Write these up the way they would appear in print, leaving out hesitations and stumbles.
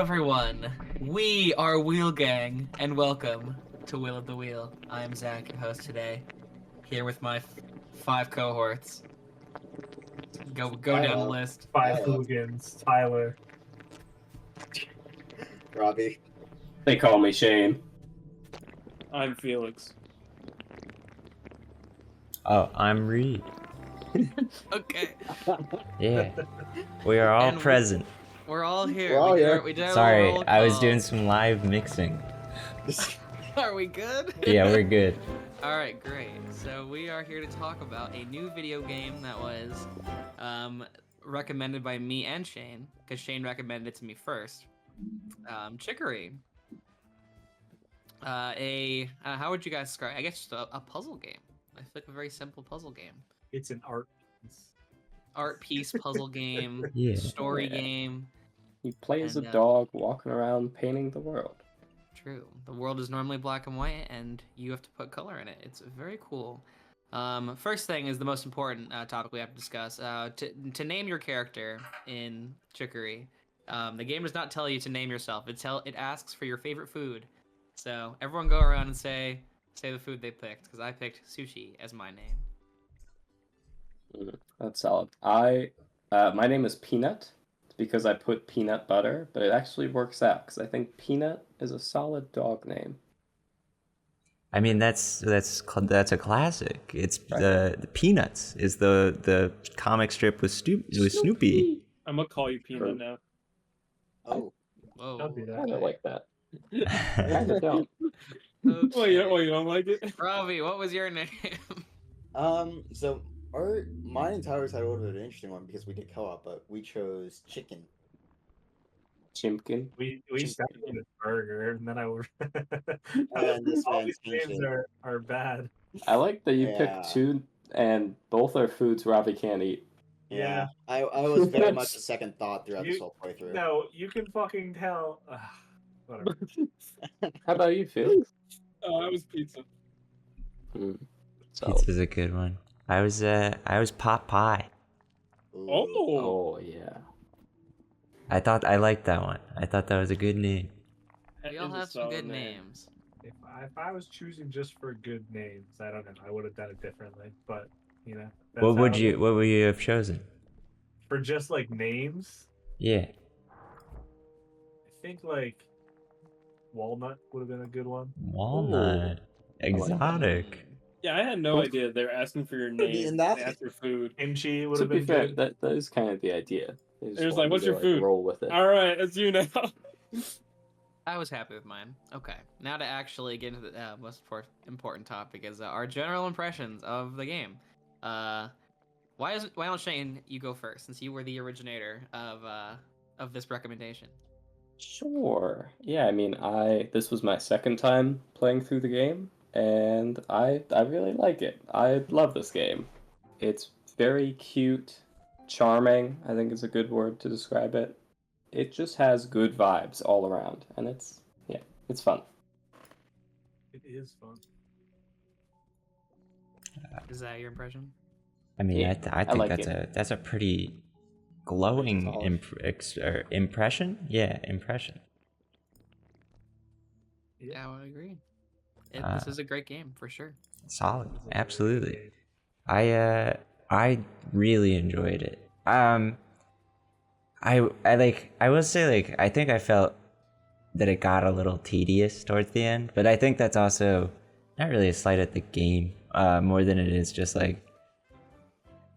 everyone. We are Wheel Gang, and welcome to Wheel of the Wheel. I am Zach, your host today, here with my 5 cohorts. Go down the list. 5 hooligans. Tyler. Robbie. They call me Shane. I'm Felix. Oh, I'm Reed. Okay. Yeah. We are all And present. We're all here. We're all here. We did our Sorry, roll I was call. doing some live mixing. Are we good? Yeah, we're good. Alright, great. So we are here to talk about a new video game that was recommended by me and Shane, because Shane recommended it to me first. Chicory. How would you guys describe? I guess just a puzzle game. I feel like a very simple puzzle game. It's an art piece. Art piece puzzle game, Yeah. story Yeah. game. You play as a And, dog walking around painting the world. True. The world is normally black and white, and you have to put color in it. It's very cool. First thing is the most important topic we have to discuss. To name your character in Chicory, the game does not tell you to name yourself. It asks for your favorite food. So everyone go around and say the food they picked, because I picked sushi as my name. That's solid. My name is Peanut. It's because I put peanut butter, but it actually works out because I think Peanut is a solid dog name. I mean, that's a classic. It's the Peanuts is the comic strip with Snoopy. I'm gonna call you Peanut now. Oh, Whoa. Don't do that. Kind of like that. Kind of don't. Oh, you don't like it? Robbie, what was your name? so mine and Tyler's had a little bit of an interesting one because we did co-op, but we chose chicken. Chimkin. We started with a burger, and then I were. And this All man's these names mentioned. are bad. I like that you Yeah. picked two, and both are foods Robbie can't eat. Yeah, I was very much a second thought throughout this You- whole playthrough. No, you can fucking tell. Whatever. How about you, Felix? Oh, I was pizza. Solid. Pizza's a good one. I was pot pie. Ooh. Oh, Oh yeah. I liked that one. I thought that was a good name. We all have some good names. If I was choosing just for good names, I don't know. I would have done it differently, but you know. that's What would how- you have chosen? For just like names? Yeah. I think like walnut would have been a good one. Walnut. Exotic. Yeah, I had no idea they were asking for your Could be name in that. and ask your food. Kimchi would To have be been fair, good. that is kind of the idea. They just It was want like, "What's you your to, food?" Roll with it. All right, it's you now. I was happy with mine. Okay, now to actually get into the most important topic is our general impressions of the game. Why don't Shane you go first, since you were the originator of this recommendation? Sure. Yeah, I mean, this was my second time playing through the game, and I really like it. I love this game. It's very cute, charming, I think is a good word to describe it. It just has good vibes all around, and it's fun. It is fun. Is that your impression? I mean, Yeah, I think like that's a pretty glowing Solid. impression. Yeah, impression. Yeah, I would agree. Uh, This is a great game for sure. Solid. Absolutely. I really enjoyed it. I will say, like, I think I felt that it got a little tedious towards the end, but I think that's also not really a slight at the game, more than it is just like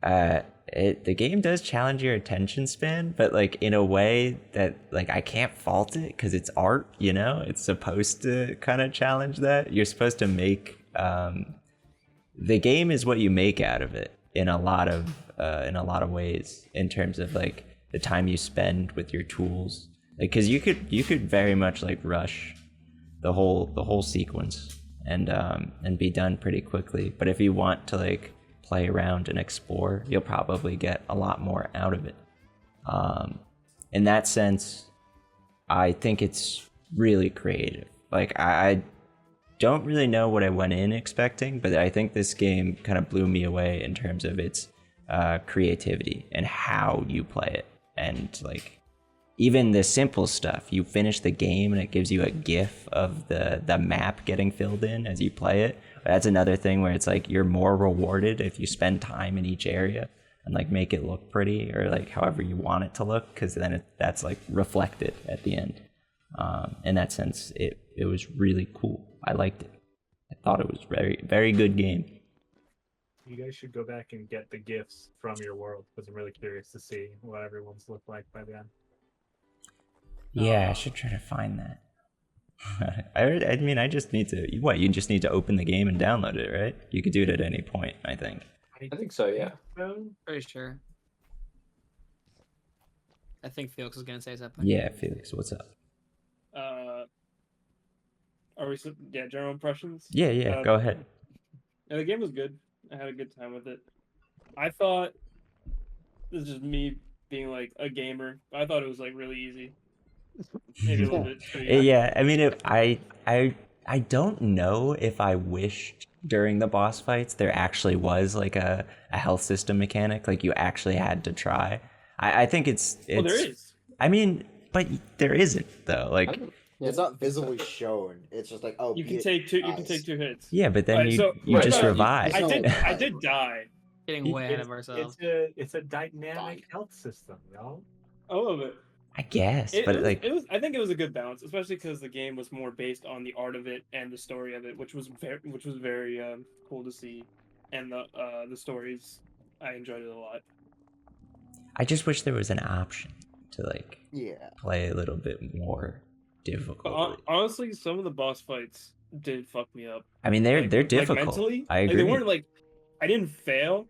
the game does challenge your attention span, but like in a way that like I can't fault it because it's art, you know. It's supposed to kind of challenge that. You're supposed to make the game is what you make out of it in a lot of ways, in terms of like the time you spend with your tools, like because you could very much like rush the whole sequence and be done pretty quickly, but if you want to like play around and explore, you'll probably get a lot more out of it. In that sense, I think it's really creative. Like I don't really know what I went in expecting, but I think this game kind of blew me away in terms of its creativity and how you play it, and like even the simple stuff, you finish the game and it gives you a gif of the map getting filled in as you play it. That's another thing where it's like you're more rewarded if you spend time in each area and like make it look pretty, or like however you want it to look, because then that's like reflected at the end. In that sense, it was really cool. I liked it. I thought it was very, very good game. You guys should go back and get the gifts from your world, because I'm really curious to see what everyone's looked like by then. Yeah, I should try to find that. I mean, I just need to. What? You just need to open the game and download it, right? You could do it at any point, I think. I think so, yeah. Pretty sure. I think Felix is gonna say something. Yeah, Felix, what's up? Are we? General impressions. Yeah, go ahead. Yeah, the game was good. I had a good time with it. I thought this is just me being like a gamer. I thought it was like really easy. Maybe a little bit too easy. Yeah, I mean, I don't know if I wished during the boss fights there actually was like a health system mechanic, like you actually had to try. I think it's Well, there is. I mean, but there isn't though. Like It's not visibly shown. It's just like, oh, You can take two. You can take 2 hits. yeah, but then Alright, you so- you just no, revive. I did die. Getting way ahead of ourselves. It's a dynamic health system, y'all. A little bit. I guess, It but was, like it was. I think it was a good balance, especially because the game was more based on the art of it and the story of it, which was very cool to see, and the stories. I enjoyed it a lot. I just wish there was an option to like Yeah. play a little bit more But difficult. honestly, some of the boss fights did fuck me up. I mean, they're Like difficult. mentally, I like, agree. they weren't like I didn't fail,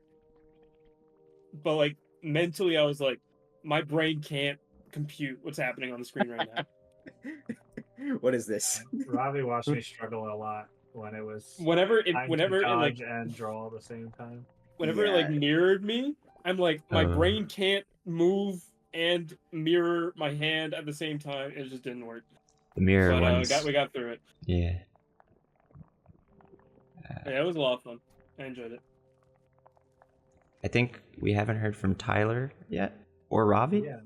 but like mentally, I was like, my brain can't compute what's happening on the screen right now. What is this? Ravi watched me struggle a lot when it was Whenever it time whenever to it like dodge and draw at the same time. whenever it like Yeah. mirrored me, I'm like my Oh. brain can't move and mirror my hand at the same time. It just didn't work. The mirror But ones. we got through it. Yeah. Yeah, it was a lot of fun. I enjoyed it. I think we haven't heard from Tyler yet, or Ravi. Yeah,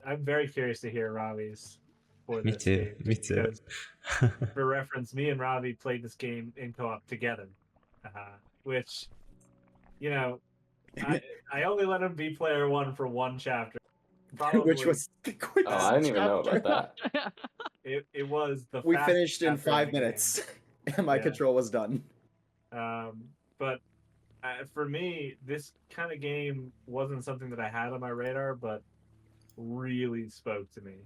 I'm very curious to hear Ravi's for Me this too. game. Me too. Because for reference, me and Ravi played this game in co-op together, which, you know, I only let him be player one for one chapter. Probably, Which was the quickest. Oh, I didn't even know chapter. about that. it was the We fastest finished in chapter 5 the game. minutes, and my Yeah. control was done. But for me, this kind of game wasn't something that I had on my radar, but really spoke to me.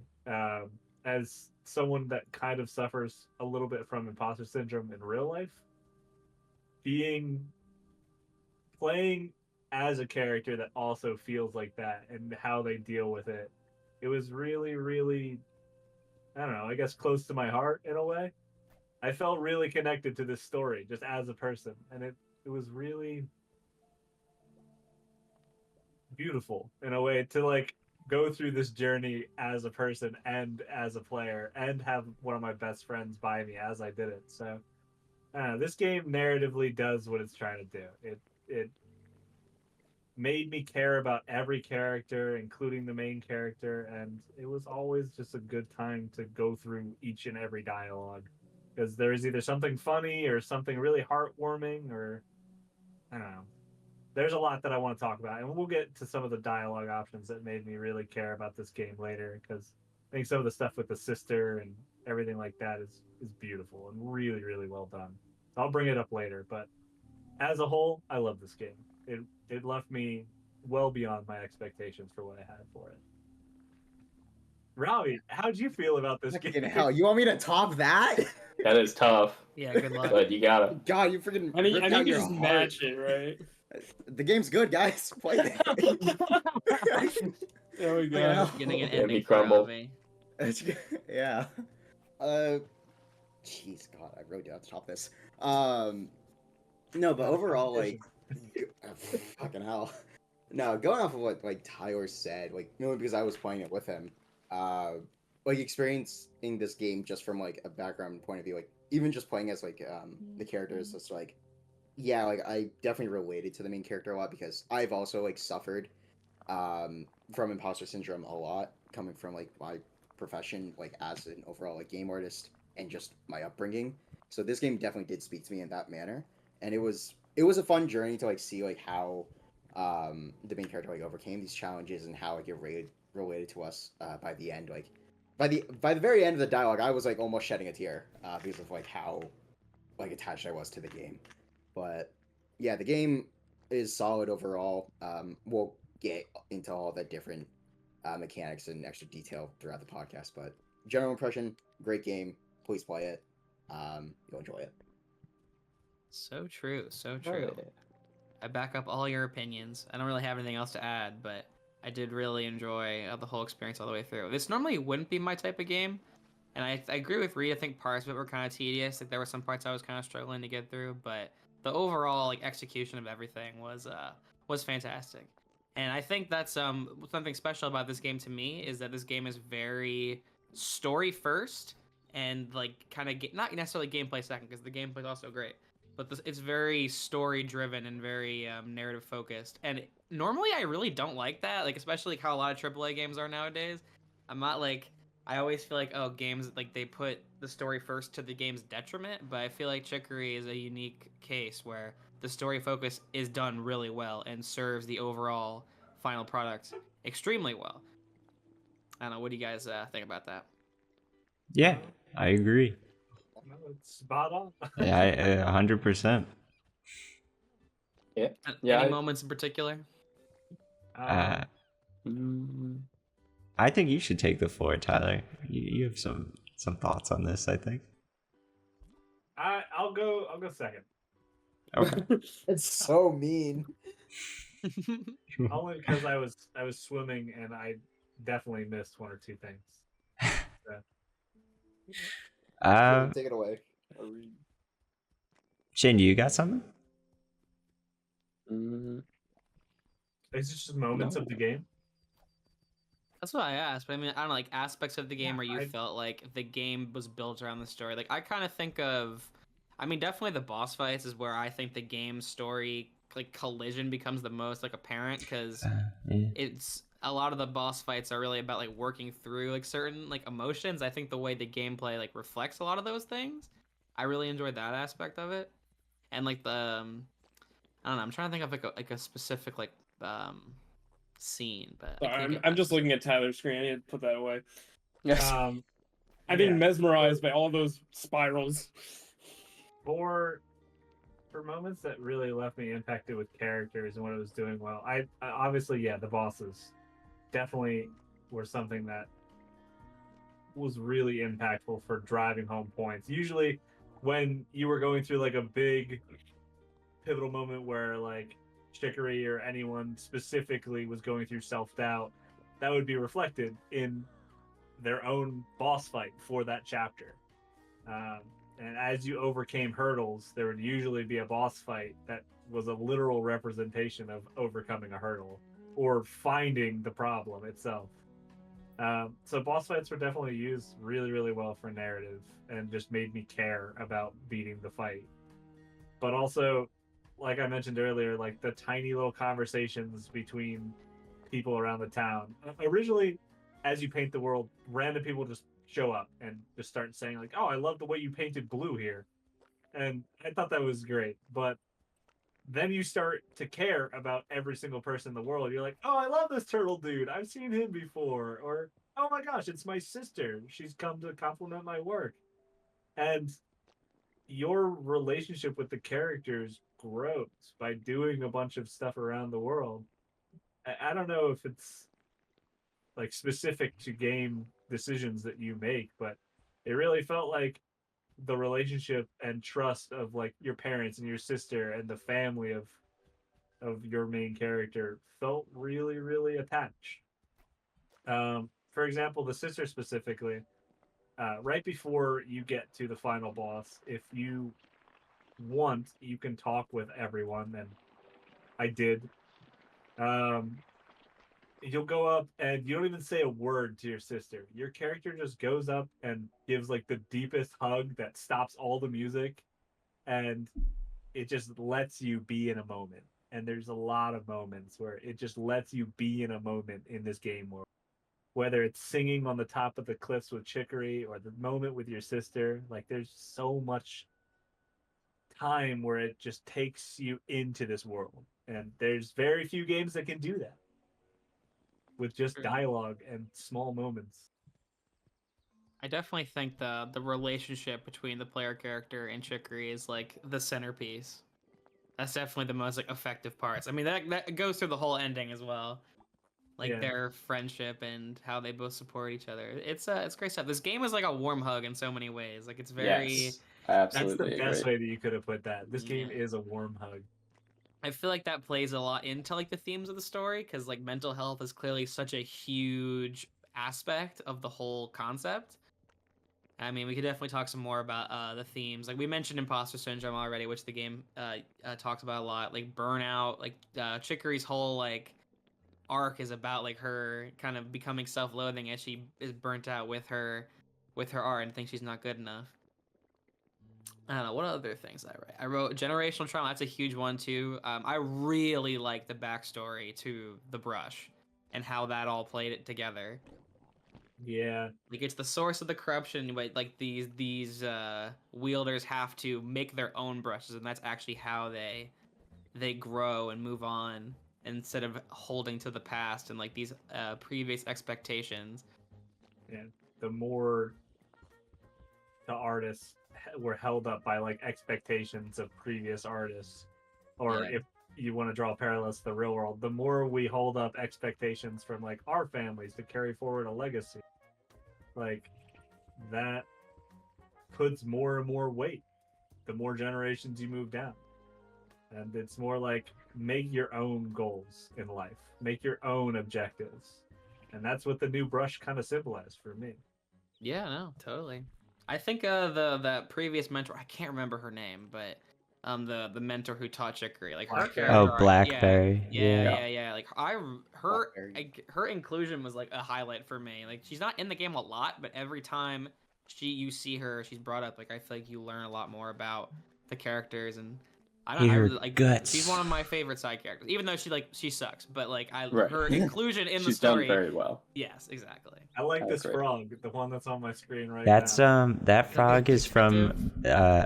As someone that kind of suffers a little bit from imposter syndrome in real life, playing as a character that also feels like that and how they deal with it, it was really, really, I don't know, I guess close to my heart in a way. I felt really connected to this story just as a person, and it was really beautiful in a way to like go through this journey as a person and as a player and have one of my best friends by me as I did it. So this game narratively does what it's trying to do. It made me care about every character, including the main character, and it was always just a good time to go through each and every dialogue, because there's either something funny or something really heartwarming, or I don't know. There's a lot that I want to talk about, and we'll get to some of the dialogue options that made me really care about this game later, because I think some of the stuff with the sister and everything like that is beautiful and really, really well done. I'll bring it up later, but as a whole, I love this game. It left me well beyond my expectations for what I had for it. Robbie, how'd you feel about this Fucking game? hell, you want me to top that? That is tough, Yeah, good luck. but you gotta. God, you freaking I mean, ripped I out need to your just heart. match it, right? The game's good, guys. Play it. There we go. Yeah. Getting an Let me ending for crumble. Ravi. Yeah. Jeez, God, I really do have to top this. No, but overall, like, fucking hell. No, going off of what like Tyler said, like, because I was playing it with him, like experiencing this game just from like a background point of view, like even just playing as like the characters, just like, yeah, like I definitely related to the main character a lot because I've also like suffered from imposter syndrome a lot, coming from like my profession, like as an overall like game artist and just my upbringing. So this game definitely did speak to me in that manner, and it was a fun journey to like see like how the main character like overcame these challenges and how like it related to us by the end. Like by the very end of the dialogue, I was like almost shedding a tear because of like how like attached I was to the game. But yeah, the game is solid overall. We'll get into all the different mechanics and extra detail throughout the podcast, but general impression, great game. Please play it. You'll enjoy it. So true, so Oh, true. yeah. I back up all your opinions. I don't really have anything else to add, but I did really enjoy the whole experience all the way through. This normally wouldn't be my type of game, and I agree with Reed. I think parts of it were kind of tedious. Like there were some parts I was kind of struggling to get through, but the overall like execution of everything was fantastic. And I think that's something special about this game to me is that this game is very story first and like kind of not necessarily gameplay second because the gameplay is also great, but it's very story driven and very narrative focused. And normally I really don't like that, like especially like how a lot of AAA games are nowadays. I'm not like I always feel like oh games like they put the story first to the game's detriment, but I feel like Chicory is a unique case where the story focus is done really well and serves the overall final product extremely well. I don't know. What do you guys think about that? Yeah, I agree. No, it's spot on. Yeah, 100%. Yeah. Any Yeah. moments in particular? Uh, Mm, I think you should take the floor, Tyler. You have some thoughts on this, I think. I'll go second. Okay. It's so mean. Only because I was swimming and I definitely missed one or two things. Uh, Take it away. Shane, do you got something? mm, It's just moments of the No. game. That's what I asked. But I mean, I don't know, like aspects of the game Yeah, where you felt like the game was built around the story. Like I kind of think of, I mean, definitely the boss fights is where I think the game's story like collision becomes the most like apparent because Yeah. it's a lot of the boss fights are really about like working through like certain like emotions. I think the way the gameplay like reflects a lot of those things. I really enjoyed that aspect of it, and like the I don't know. I'm trying to think of like a specific like scene, but I Sorry, can't get I'm that just looking specific. at Tyler's screen. I need to put that away. yes. I'm being Yeah. mesmerized by all those spirals. For moments that really left me impacted with characters and what it was doing well. I obviously the bosses definitely were something that was really impactful for driving home points. Usually when you were going through like a big pivotal moment where like Chicory or anyone specifically was going through self-doubt, that would be reflected in their own boss fight for that chapter. And as you overcame hurdles, there would usually be a boss fight that was a literal representation of overcoming a hurdle or finding the problem itself. So boss fights were definitely used really, really well for narrative and just made me care about beating the fight. But also, like I mentioned earlier, like the tiny little conversations between people around the town. Originally, as you paint the world, random people just show up and just start saying like, "Oh, I love the way you painted blue here," and I thought that was great. But then you start to care about every single person in the world. You're like, "Oh, I love this turtle dude. I've seen him before," or "Oh my gosh, it's my sister. She's come to compliment my work," and your relationship with the characters grows by doing a bunch of stuff around the world. I don't know if it's like specific to game decisions that you make, but it really felt like the relationship and trust of like your parents and your sister and the family of your main character felt really, really attached. For example, the sister specifically, right before you get to the final boss, if you want, you can talk with everyone, and I did. Um, you'll go up and you don't even say a word to your sister. Your character just goes up and gives like the deepest hug that stops all the music, and it just lets you be in a moment. and there's a lot of moments where it just lets you be in a moment in this game world. Whether it's singing on the top of the cliffs with Chicory or the moment with your sister, like there's so much time where it just takes you into this world. And there's very few games that can do that with just dialogue and small moments. I definitely think the relationship between the player character and Chicory is like the centerpiece. That's definitely the most like effective parts. I mean that goes through the whole ending as well. Like their friendship and how they both support each other. It's great stuff. This game is like a warm hug in so many ways. Like it's very Yes, I That's absolutely the best agree. way that you could have put that. This game Yeah. is a warm hug. I feel like that plays a lot into like the themes of the story because like mental health is clearly such a huge aspect of the whole concept. I mean, we could definitely talk some more about the themes. Like we mentioned imposter syndrome already, which the game talks about a lot. Like burnout, like Chicory's whole like arc is about like her kind of becoming self-loathing as she is burnt out with her art and thinks she's not good enough. I don't know what other things I wrote generational trauma. That's a huge one too. I really like the backstory to the brush and how that all played it together. Yeah. Like it's the source of the corruption, but like these wielders have to make their own brushes, and that's actually how they grow and move on instead of holding to the past and like these previous expectations. Yeah. The more the artists were held up by like expectations of previous artists, or Yeah. if you want to draw parallels to the real world, the more we hold up expectations from like our families to carry forward a legacy, like that puts more and more weight the more generations you move down. And it's more like make your own goals in life, make your own objectives. And that's what the new brush kind of symbolized for me. Yeah, no, totally. I think that previous mentor, I can't remember her name, but the mentor who taught Chicory, like her Blackberry. character Oh, arc- Blackberry. yeah. Like Blackberry. her inclusion was like a highlight for me. Like she's not in the game a lot, but every time you see her, she's brought up. Like I feel like you learn a lot more about the characters, and I Her really like guts. she's one of my favorite side characters. Even though she sucks, but like Right. her inclusion in the She's story. done very well. Yes, exactly. I like I this agree. frog, the one that's on my screen right That's now. that frog is detective? from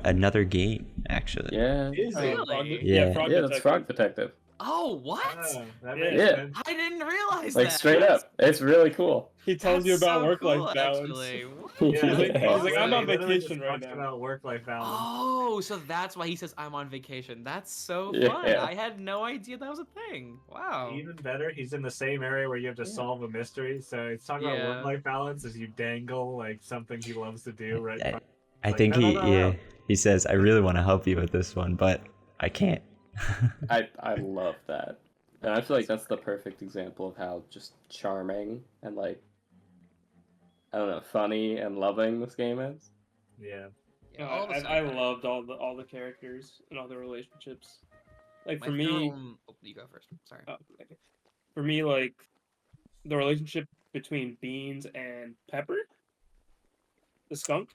another game actually. Yeah. Is Oh, it? Really? Yeah. Frog Yeah, that's Detective. Frog Detective. Oh, what? Oh, that Yeah. makes Yeah. sense. I didn't realize Like that. straight up. It's really cool. He tells you That's about so work-life cool, balance. actually. Yeah, He's like, I'm on he literally vacation just right talks now. about work-life balance. Oh, so that's why he says I'm on vacation. That's so Yeah. fun. I had no idea that was a thing. Wow. Even better, he's in the same area where you have to Yeah. solve a mystery. So he's talking about Yeah. work-life balance as you dangle like something he loves to do. Right? I Like, think no. he says I really want to help you with this one, but I can't. I love that. And I feel like that's the perfect example of how just charming and like I don't know, funny and loving this game is. Yeah. Yeah, No, all the I side loved all the characters and all the relationships. Like My for me, oh, you go first. Sorry. okay. For me, like the relationship between Beans and Pepper, the skunk.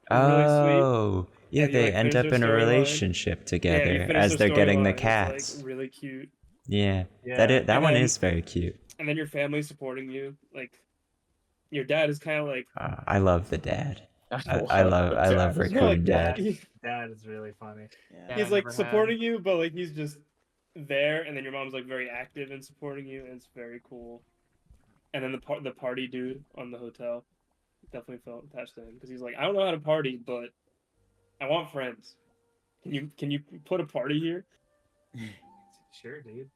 was really sweet. Oh, yeah, And you, they like, end finish up their in a storyline. relationship Yeah, together you finish as their they're getting the storyline, it's, cats. like, really cute. Yeah, Yeah. that And one then- is very cute. And then your family supporting you, like your dad is kind of like I love the dad. I the love dad. Raccoon Dad. Dad is really funny. Yeah. He's he's like never had. supporting you, but like he's just there, and then your mom's like very active in supporting you, and it's very cool. And then the party dude on the hotel definitely felt attached to him because he's like, I don't know how to party, but I want friends. Can you put a party here? Sure, dude.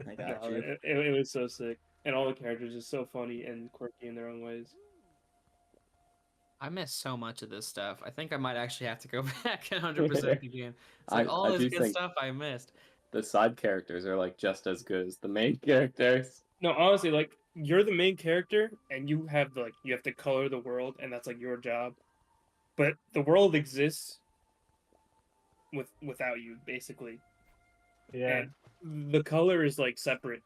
I No, got you. it was so sick, and all the characters are so funny and quirky in their own ways. I miss so much of this stuff. I think I might actually have to go back 100% again. It's like I all this do good think- stuff I missed. The side characters are like just as good as the main characters. No, honestly, like you're the main character, and you have to color the world, and that's like your job. But the world exists without you, basically. Yeah. And the color is like separate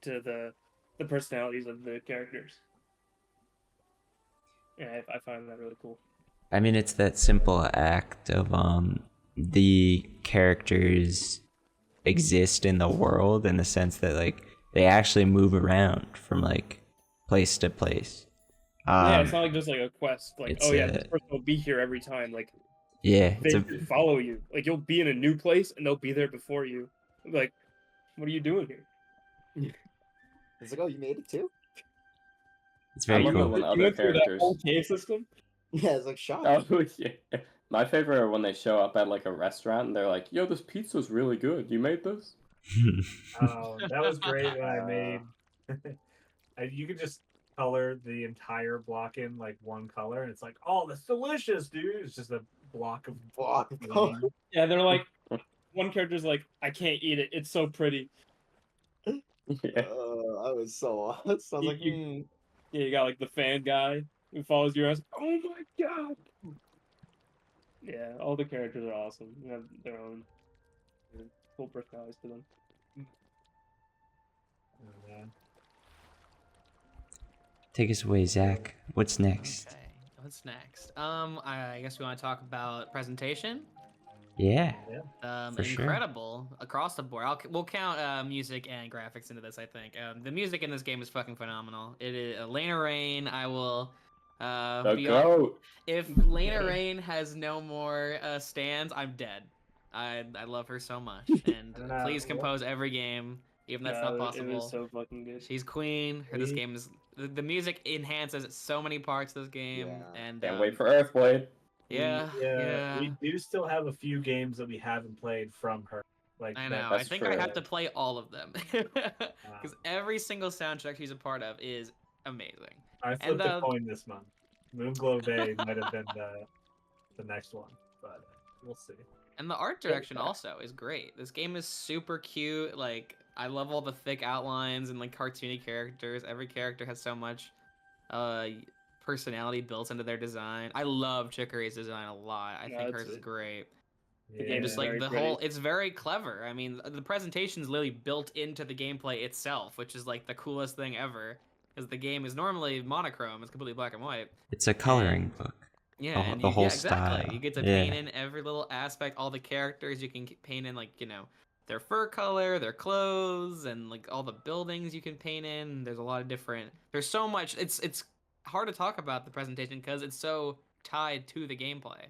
to the personalities of the characters. And I find that really cool. I mean, it's that simple act of the characters exist in the world in the sense that like they actually move around from like place to place. Yeah, it's not like just like a quest. Like, it's oh yeah, a- this person will be here every time. Like, yeah, they should follow you. Like, you'll be in a new place and they'll be there before you. Like, what are you doing here? It's like, oh, you made it too? it's I very love it cool. when You other went through that characters. whole cave system? Yeah, it's like shock. Oh yeah. My favorite are when they show up at like a restaurant and they're like, "Yo, this pizza's really good. You made this?" Oh, that was great when I Uh, made. You could just color the entire block in like one color, and it's like, oh, that's delicious, dude. It's just a block of Block. green. Yeah, they're like, one character's like, I can't eat it. It's so pretty. Yeah. I was so lost. I was You- like, you- Yeah, you got like the fan guy who follows you around. Oh my god! Yeah, all the characters are awesome. They have their own cool personalities to them. Yeah. Take us away, Zach. What's next? Okay, what's next? I guess we want to talk about presentation. Yeah, For sure. Incredible across the board. We'll count music and graphics into this. I think the music in this game is fucking phenomenal. It is Lena Raine. I will. The be on- goat. If Lena Raine has no more stands, I'm dead. I love her so much, and I know. please compose every game, even that's not It possible. was so fucking good. She's queen. This We- game is the music enhances so many parts of this game, Yeah. and Can't wait for Earthblade. yeah. We do still have a few games that we haven't played from her. Like I that- know. I That's think I true. have to play all of them because every single soundtrack she's a part of is amazing. I flipped a And, coin this month. Moonglow Bay might have been the next one, but we'll see. And the art direction also is great. This game is super cute. Like I love all the thick outlines and like cartoony characters. Every character has so much personality built into their design. I love Chicory's design a lot. I No, think it's- hers is great. The game Just is like very the pretty. whole, it's very clever. I mean, the presentation's literally built into the gameplay itself, which is like the coolest thing ever. Because the game is normally monochrome, it's completely black and white. it's a coloring book. Yeah, The- and the you, whole yeah, exactly. style. You get to Yeah. paint in every little aspect, all the characters. You can paint in like their fur color, their clothes, and like all the buildings you can paint in. There's a lot of different. There's so much. It's hard to talk about the presentation because it's so tied to the gameplay.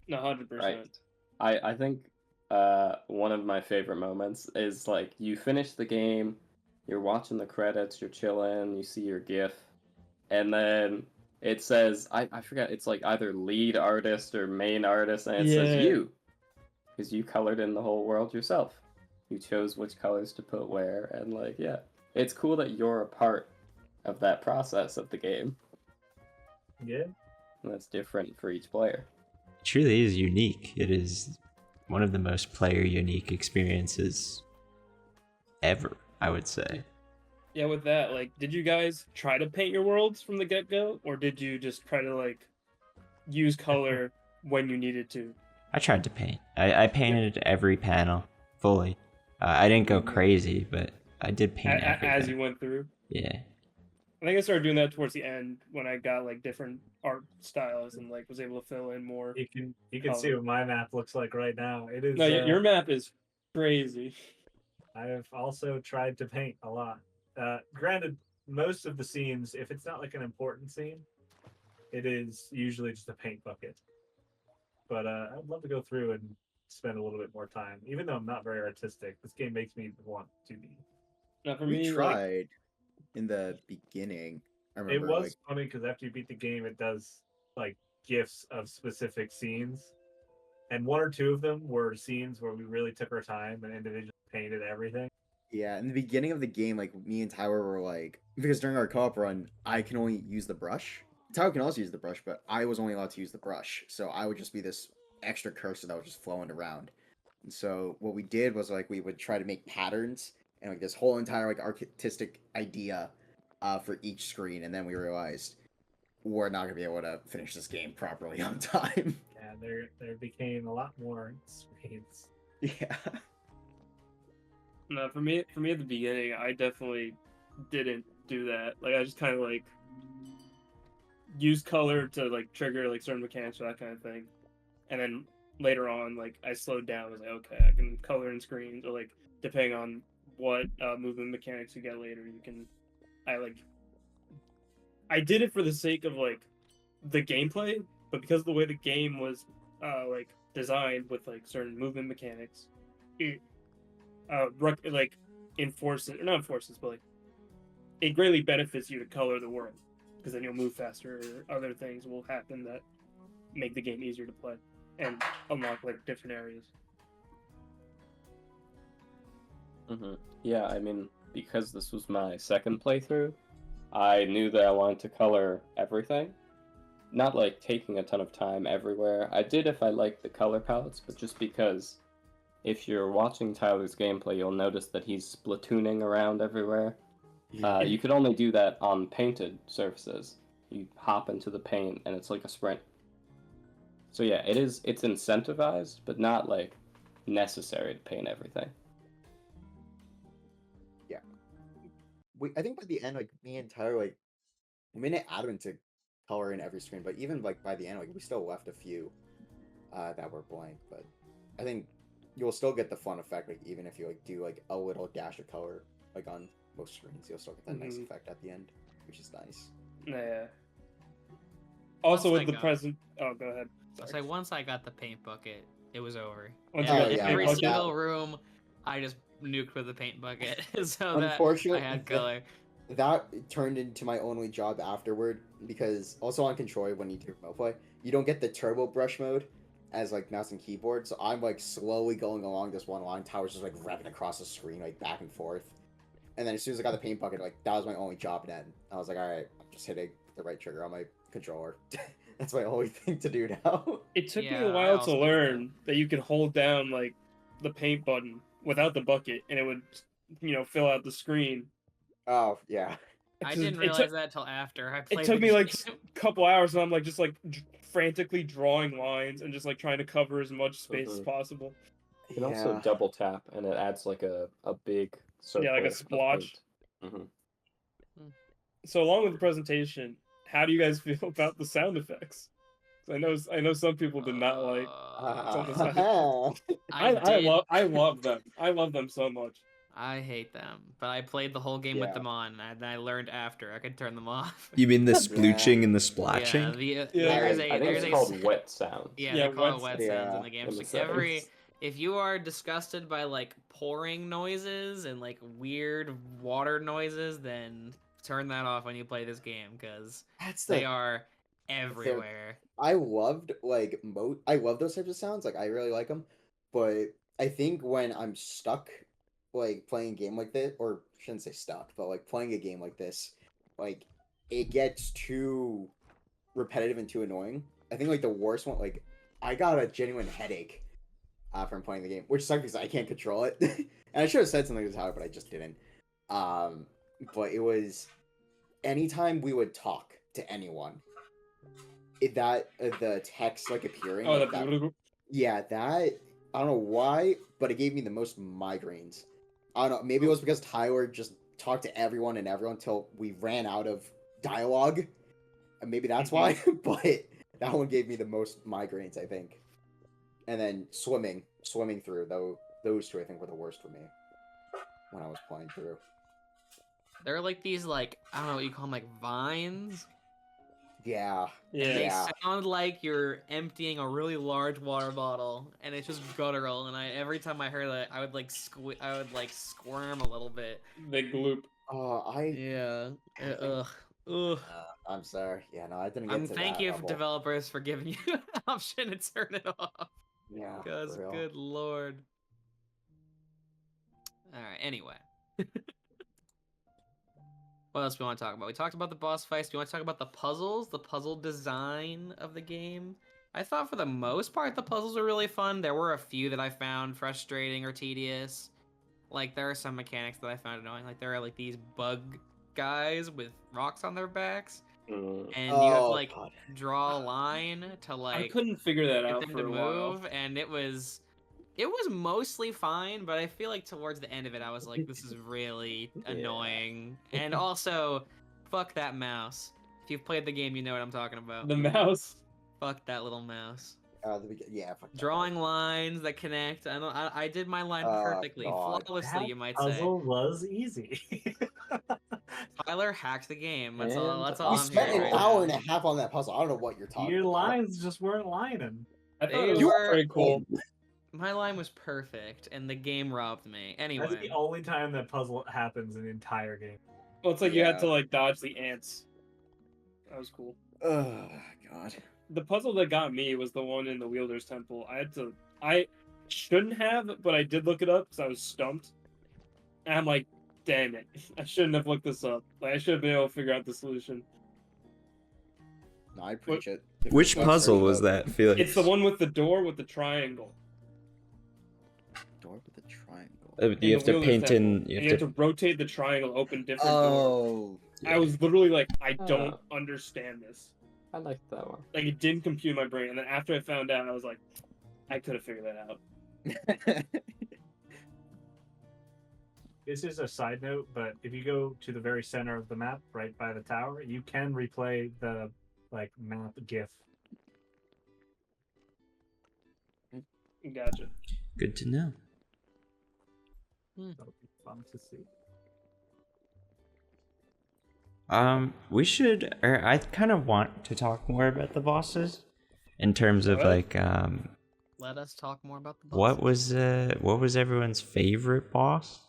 100%. I think one of my favorite moments is like you finish the game, you're watching the credits, you're chilling, you see your GIF, and then it says I forget, it's like either lead artist or main artist, and it Yeah. says you, because you colored in the whole world yourself. You chose which colors to put where, and like yeah, it's cool that you're a part of that process of the game, Yeah. and that's different for each player. It truly is unique. It is one of the most player unique experiences ever, I would say. Yeah, with that, like, did you guys try to paint your worlds from the get go, or did you just try to like use color when you needed to? I tried to paint. I painted every panel fully. I didn't go crazy, but I did paint everything. As you went through? Yeah. I think I started doing that towards the end when I got like different art styles and like was able to fill in more. You can see what my map looks like right now. It is. No, your map is crazy. I've also tried to paint a lot. Granted, most of the scenes, if it's not like an important scene, it is usually just a paint bucket. But I'd love to go through and spend a little bit more time. Even though I'm not very artistic, this game makes me want to be. Now for we me, tried in the beginning. I It remember was like funny because after you beat the game, it does like gifs of specific scenes, and one or two of them were scenes where we really took our time and individually painted everything. yeah, in the beginning of the game, like me and Tyler were like, because during our co-op run, I can only use the brush. Tyler can also use the brush, but I was only allowed to use the brush, so I would just be this extra cursor that was just flowing around. And so what we did was like we would try to make patterns and like this whole entire like artistic idea for each screen, and then we realized we're not gonna be able to finish this game properly on time. And there became a lot more screens. Yeah. no, for me at the beginning, I definitely didn't do that. Like I just kind of like use color to like trigger like certain mechanics or that kind of thing, and then later on, like I slowed down. I was like, okay, I can color in screens, or like depending on what movement mechanics you get later, you can. I did it for the sake of like the gameplay, but because of the way the game was like designed with like certain movement mechanics, it like enforces, or not enforces, but like it greatly benefits you to color the world, because then you'll move faster, or other things will happen that make the game easier to play and unlock like different areas. Yeah, I mean, because this was my second playthrough, I knew that I wanted to color everything. Not like taking a ton of time everywhere. I did if I liked the color palettes, but just because if you're watching Tyler's gameplay, you'll notice that he's splatooning around everywhere. You could only do that on painted surfaces. You hop into the paint and it's like a sprint. So yeah, it's incentivized, but not like necessary to paint everything. Yeah. I think by the end, like me and Tyler, like we made it adamant to color in every screen, but even like by the end, like we still left a few that were blank. But I think you'll still get the fun effect, like even if you like do like a little dash of color like on most screens, you'll still get that nice effect at the end, which is nice. Yeah. Also Once with I the got- present. Oh, go ahead. It's like once I got the paint bucket, it was over. Once you got Every, the every paint single bucket. room, I just nuked with the paint bucket so that I Unfortunately, had color. that turned into my only job afterward, because also on Control when you do remote play, you don't get the turbo brush mode as like mouse and keyboard, so I'm like slowly going along this one line, Tower's just like revving across the screen like back and forth, and then as soon as I got the paint bucket, like that was my only job then. I was like, all right, I'm just hitting the right trigger on my controller. That's my only thing to do now. It took me Yeah, a I while to also did learn that you could hold down like the paint button without the bucket, and it would, fill out the screen. Oh yeah. I It didn't took- realize that till after I It played. took the me like game. a couple hours, and I'm like just like frantically drawing lines and just like trying to cover as much space as possible. You can also double tap, and it adds like a big circle. Yeah, like a of splotch. paint. So along with the presentation, how do you guys feel about the sound effects? 'Cause I know some people did not like. on the side. I love them. I love them so much. I hate them, but I played the whole game with them on, and I learned after I could turn them off. You mean the splooching and the splashing? Yeah, Yeah, there's I think there's it's called wet sound. Yeah, Yeah, they call it wet wet sounds in the game. in the It's like settings. if you are disgusted by like pouring noises and like weird water noises, then turn that off when you play this game, because That's they are everywhere. I loved like I love those types of sounds. Like I really like them, but I think when I'm stuck, like playing a game like this, or I shouldn't say stuck, but like playing a game like this, like it gets too repetitive and too annoying. I think like the worst one, like I got a genuine headache from playing the game, which sucks because I can't control it. And I should have said something to Tyler, but I just didn't. But it was anytime we would talk to anyone, the text like appearing. Oh, like, that, the yeah, that I don't know why, but it gave me the most migraines. I don't know. Maybe it was because Tyler just talked to everyone and everyone until we ran out of dialogue, and maybe that's why. But that one gave me the most migraines, I think. And then swimming through those two, I think, were the worst for me when I was playing through. They're like these like I don't know what you call them, like vines. Yeah. And they Yeah. sound like you're emptying a really large water bottle, and it's just guttural. And every time I heard that, I would like squirm a little bit. Big gloop. Yeah. Ugh. I'm sorry. Yeah, no, I didn't get to Thank that you, level. developers, for giving you an option to turn it off. Yeah. Because for real. good lord. All right. Anyway. What else do we want to talk about? We talked about the boss fights. Do you want to talk about the puzzles, the puzzle design of the game? I thought for the most part the puzzles were really fun. There were a few that I found frustrating or tedious. Like there are some mechanics that I found annoying. Like there are like these bug guys with rocks on their backs, and you have to like draw a line to like I couldn't figure that get out them for to a move, while. and it was mostly fine, but I feel like towards the end of it, I was like, this is really annoying. And also, fuck that mouse. If you've played the game, you know what I'm talking about. The mouse. Fuck that little mouse. Yeah, fuck that. Drawing lines that connect. I did my line Oh, perfectly, God. flawlessly, That you might say. puzzle was easy. Tyler hacked the game. That's all. And That's all We I'm spent hearing an right hour now. and a half on that puzzle. I don't know what you're talking Your about. lines just weren't lining. I thought They it was were- very cool. My line was perfect, and the game robbed me. That's Anyway, the only time that puzzle happens in the entire game. Well, it's like you had Yeah. to like dodge the ants. That was cool. Oh, God. The puzzle that got me was the one in the Wielder's Temple. I shouldn't have, but I did look it up because I was stumped. And I'm like, damn it. I shouldn't have looked this up. Like, I should have been able to figure out the solution. No, I preach it. Which Let's puzzle search it was up. that, Felix? It's the one with the door with the triangle. Door with a triangle. in You have the to Wielder's paint Temple. in. And you have to rotate the triangle, open different doors. Oh. I was literally like, I don't Oh. understand this. I liked that one. Like, it didn't compute in my brain. And then after I found out, I was like, I could have figured that out. This is a side note, but if you go to the very center of the map, right by the tower, you can replay the map GIF. Gotcha. Good to know. That'll be fun to see. We should, or I kind of want to talk more about the bosses, in terms of Alright. let us talk more about the what bosses. was everyone's favorite boss,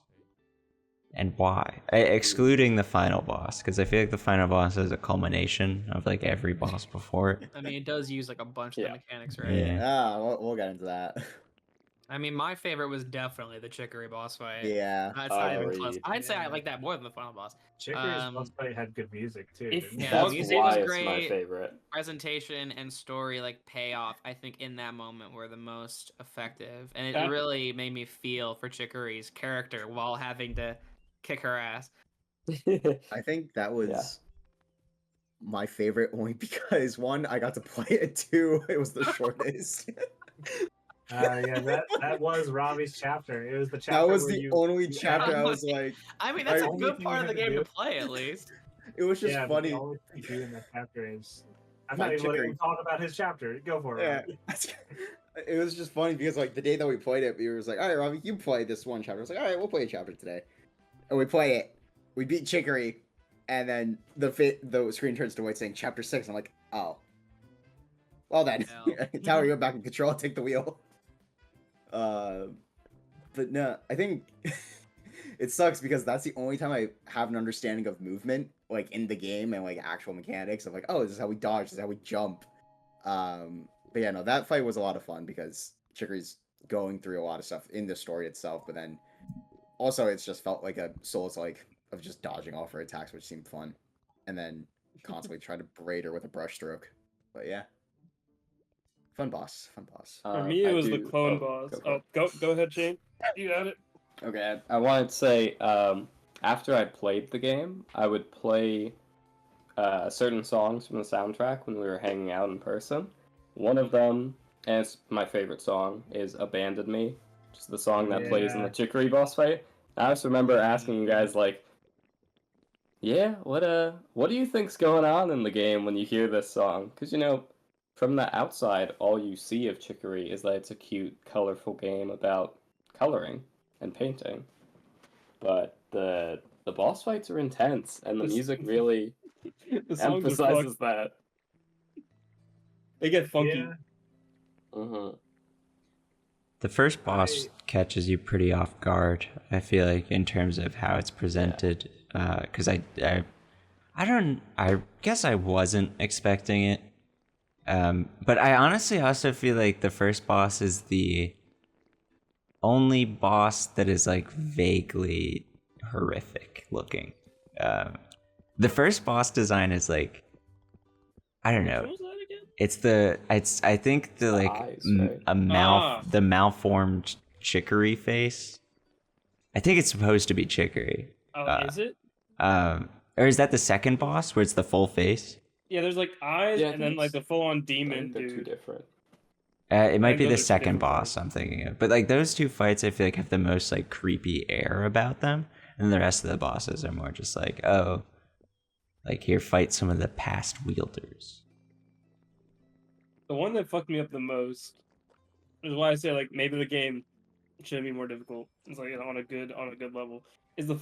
and why? Excluding the final boss, because I feel like the final boss is a culmination of like every boss before it. I mean, it does use like a bunch of Yeah. the mechanics, right? Yeah. We'll get into that. I mean, my favorite was definitely the Chicory boss fight. Yeah. That's not even close. Agreed. I'd say I like that more than the final boss. Chicory's Um, boss fight had good music too. if- didn't it? Yeah, That's music why was it's my great. favorite. Presentation and story like payoff, I think in that moment were the most effective, and it That- really made me feel for Chicory's character while having to kick her ass. I think that was my favorite only because one, I got to play it, two, it was the shortest. Yeah, that was Robbie's chapter. It was the chapter. That was where the you- only Yeah. chapter I was like, I mean, that's I- a only good thing part you of the had to game to do- play, at least. it was just yeah, but funny. the only thing you do in that chapter is. I'm My not even letting Chicory. him talk about his chapter. Go for it. Yeah. Robbie. It was just funny because like the day that we played it, we was like, all right, Robbie, you play this one chapter. I was like, all right, we'll play a chapter today. And we play it. We beat Chicory, and then the screen turns to white saying chapter 6. I'm like, oh. Well then, Tower, you're back in control. Take the wheel. But no, I think it sucks because that's the only time I have an understanding of movement, like in the game and like actual mechanics of like, oh, this is how we dodge, this is how we jump. But yeah, no, that fight was a lot of fun because Chicory's going through a lot of stuff in the story itself, but then also it's just felt like a Souls like of just dodging off her attacks, which seemed fun, and then constantly trying to braid her with a brush stroke. But yeah, fun boss. For me, it I was the do- clone oh, boss. Go ahead, Shane. You got it. Okay, I wanted to say, after I played the game, I would play certain songs from the soundtrack when we were hanging out in person. One of them, and it's my favorite song, is Abandon Me, which is the song that plays in the Yeah. Chicory boss fight. I just remember asking you guys, like, yeah, what do you think's going on in the game when you hear this song? Because, you know, from the outside, all you see of Chicory is that it's a cute, colorful game about coloring and painting. But the boss fights are intense, and the This- music really The songs are emphasizes fucked. that. They get funky. Yeah. Mm-hmm. The first boss catches you pretty off guard, I feel like, in terms of how it's presented. Because I guess I wasn't expecting it. But I honestly also feel like the first boss is the only boss that is like vaguely horrific looking. The first boss design is like, I don't know. What was that again? It's I think the like eyes, right? the malformed Chicory face. I think it's supposed to be Chicory. Oh, is it? Or is that the second boss where it's the full face? Yeah, there's like eyes, Yeah, I and think then like it's- the full-on I demon think they're two dude. different. It might I be know the there's second different boss I'm thinking of. But like those two fights I feel like have the most like creepy air about them. And the rest of the bosses are more just like, oh, like here fight some of the past wielders. The one that fucked me up the most is why I say like maybe the game should be more difficult. It's like on a good level. Is the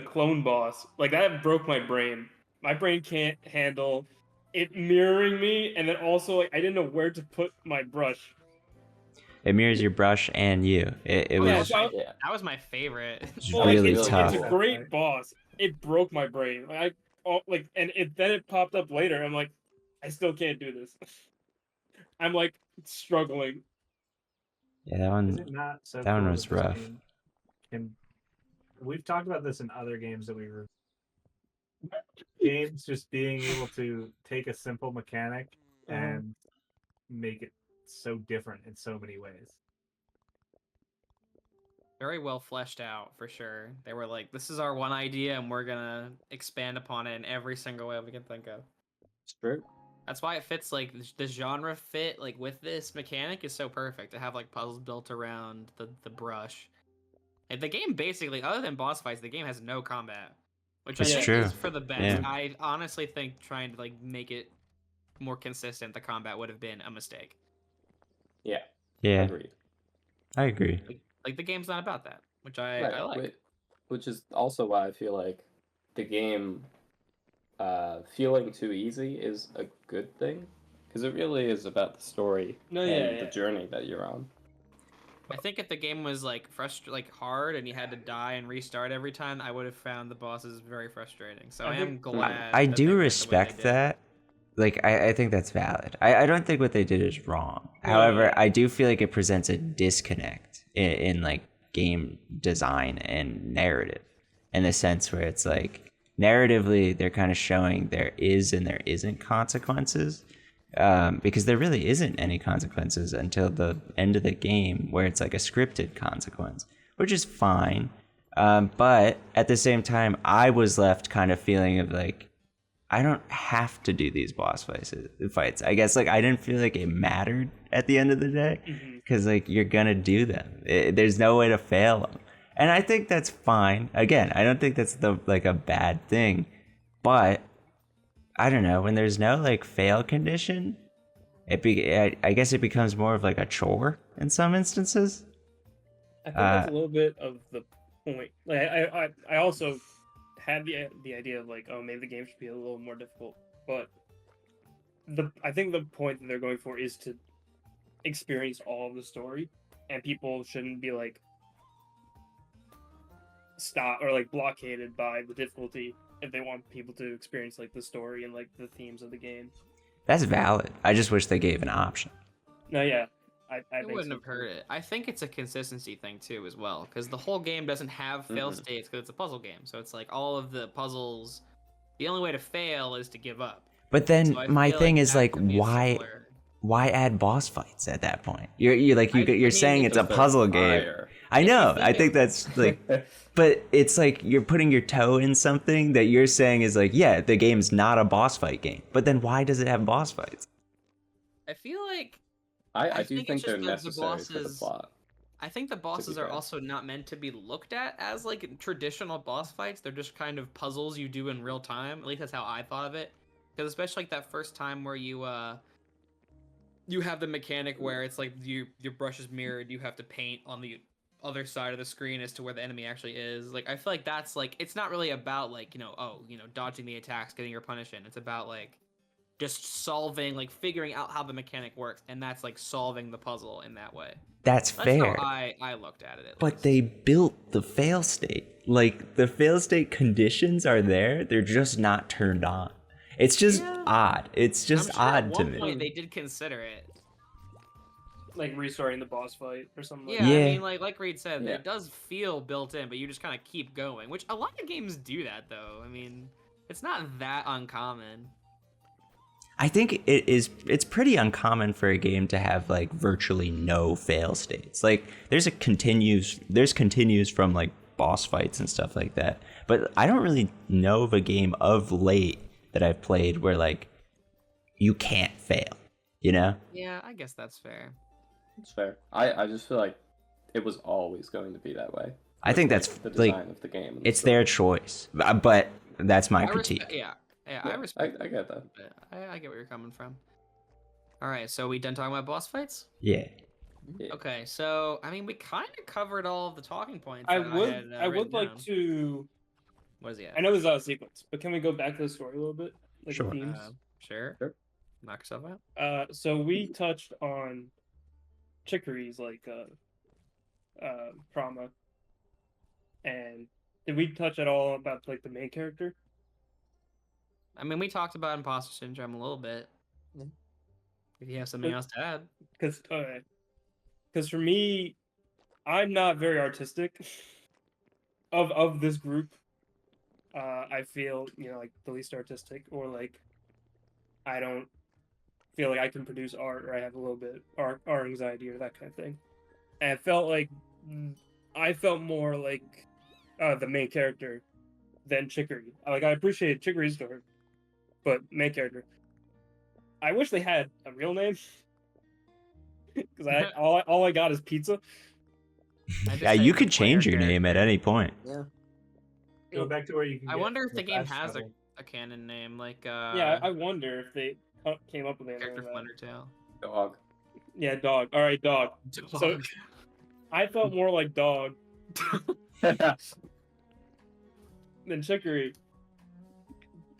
clone boss. Like that broke my brain. My brain can't handle it mirroring me, and then also like I didn't know where to put my brush. It mirrors your brush and you. It Oh, was Yeah. that was my favorite. It's Well, really it's tough. a great boss. It broke my brain. Then it popped up later. I'm like, I still can't do this. I'm like struggling. Yeah, that Is one. it not so That one cool was that this rough. game can- we've talked about this in other games that we were games just being able to take a simple mechanic and make it so different in so many ways. Very well fleshed out for sure. They were like, this is our one idea and we're gonna expand upon it in every single way we can think of. It's true. That's why it fits like the genre fit like with this mechanic is so perfect to have like puzzles built around the brush. And the game basically, other than boss fights, the game has no combat, which I It's think true. is for the best. Yeah. I honestly think trying to like make it more consistent, the combat would have been a mistake. Yeah. Yeah, Agreed. I agree. Like the game's not about that, which I Right, like. which is also why I feel like the game feeling too easy is a good thing, because it really is about the story and the journey that you're on. I think if the game was like hard and you had to die and restart every time, I would have found the bosses very frustrating. So I am glad. I that do they went the way they respect did. that. Like, I think that's valid. I don't think what they did is wrong. However, I do feel like it presents a disconnect in like game design and narrative, in the sense where it's like narratively they're kind of showing there is and there isn't consequences, because there really isn't any consequences until the end of the game, where it's like a scripted consequence, which is fine. But at the same time, I was left kind of feeling of like, I don't have to do these boss fights. I guess like I didn't feel like it mattered at the end of the day, because like you're gonna do them. There's no way to fail them, and I think that's fine. Again, I don't think that's like a bad thing, but I don't know, when there's no like fail condition, I guess it becomes more of like a chore in some instances. I think that's a little bit of the point. Like I also had the idea of like, oh, maybe the game should be a little more difficult, but I think the point that they're going for is to experience all of the story, and people shouldn't be like stopped or like blockaded by the difficulty if they want people to experience like the story and like the themes of the game. That's valid. I just wish they gave an option. No, yeah. I It think wouldn't so have hurt it. I think it's a consistency thing too, as well, because the whole game doesn't have fail states because it's a puzzle game. So it's like all of the puzzles. The only way to fail is to give up. But then So I my feel thing like is that like, could be a why similar- add boss fights at that point? You're like you're mean, saying it's a Because they're puzzle game. fire. I know. I think think that's like, but it's like you're putting your toe in something that you're saying is like, yeah, the game's not a boss fight game. But then why does it have boss fights? I feel like I do think think it's they're just the necessary for the bosses- plot. I think the bosses are fair. also not meant to be looked at as like traditional boss fights. They're just kind of puzzles you do in real time. At least that's how I thought of it. Because especially like that first time where you have the mechanic where it's like your brush is mirrored, you have to paint on the other side of the screen as to where the enemy actually is. Like I feel like that's like, it's not really about like, dodging the attacks, getting your punish in. It's about like just solving, like figuring out how the mechanic works, and that's like solving the puzzle in that way. That's fair. How I looked at it. At But least. they built the fail state. Like the fail state conditions are there. They're just not turned on. It's just odd. It's just I'm sure at odd to one me. point they did consider it. like restarting the boss fight or something. Yeah, like Yeah. I mean, like Reed said, Yeah. it does feel built in, but you just kind of keep going. Which a lot of games do that, though. I mean, it's not that uncommon. I think it's pretty uncommon for a game to have like virtually no fail states. Like there's continues from like boss fights and stuff like that. But I don't really know of a game of late that I've played where like you can't fail, you know? Yeah, I guess that's fair. It's fair. I just feel like it was always going to be that way. I think With, that's the like design of the game. and the it's story. their choice. But that's my critique. Yeah, I Yeah, respect. I get that. I get where you're coming from. All right, so we done talking about boss fights? Yeah. Yeah. Okay, so I mean, we kind of covered all of the talking points. I that would had, written like down. to. What is he at? I know this is out of sequence, but can we go back to the story a little bit, like the Sure. themes? Sure. Sure. Knock yourself out. So we touched on Chicory's like trauma, and did we touch at all about like the main character? I mean, we talked about imposter syndrome a little bit. Yeah. If you have something else to add. Because for me, I'm not very artistic. Of this group, I feel like the least artistic, or like I don't feel like I can produce art, or I have a little bit art anxiety or that kind of thing. And I felt more like the main character than Chicory. Like I appreciate Chicory's story, but main character. I wish they had a real name, because all I got is pizza. Yeah, you could change your name at any point. Yeah. Go back to where you can. I get wonder if the game fast has travel. a canon name, like Yeah, I wonder if they came up with a name character like from that. Undertale. Dog. Yeah, dog. All right, dog. So I felt more like dog than Chicory,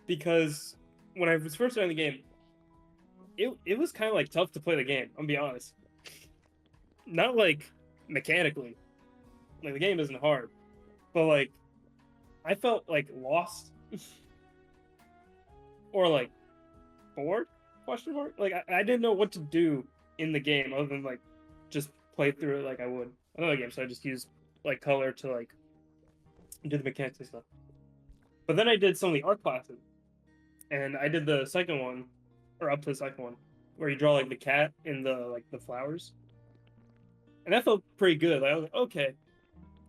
because when I was first starting the game, it was kind of like tough to play the game. I'm gonna be honest. Not like mechanically, like the game isn't hard, but like I felt like lost or like bored? Question mark. Like I didn't know what to do in the game other than like just play through it like I would another game. So I just used like color to like do the mechanics and stuff. But then I did some of the art classes, and I did the second one, or up to the second one, where you draw like the cat in the flowers, and that felt pretty good. Like, I was like, okay,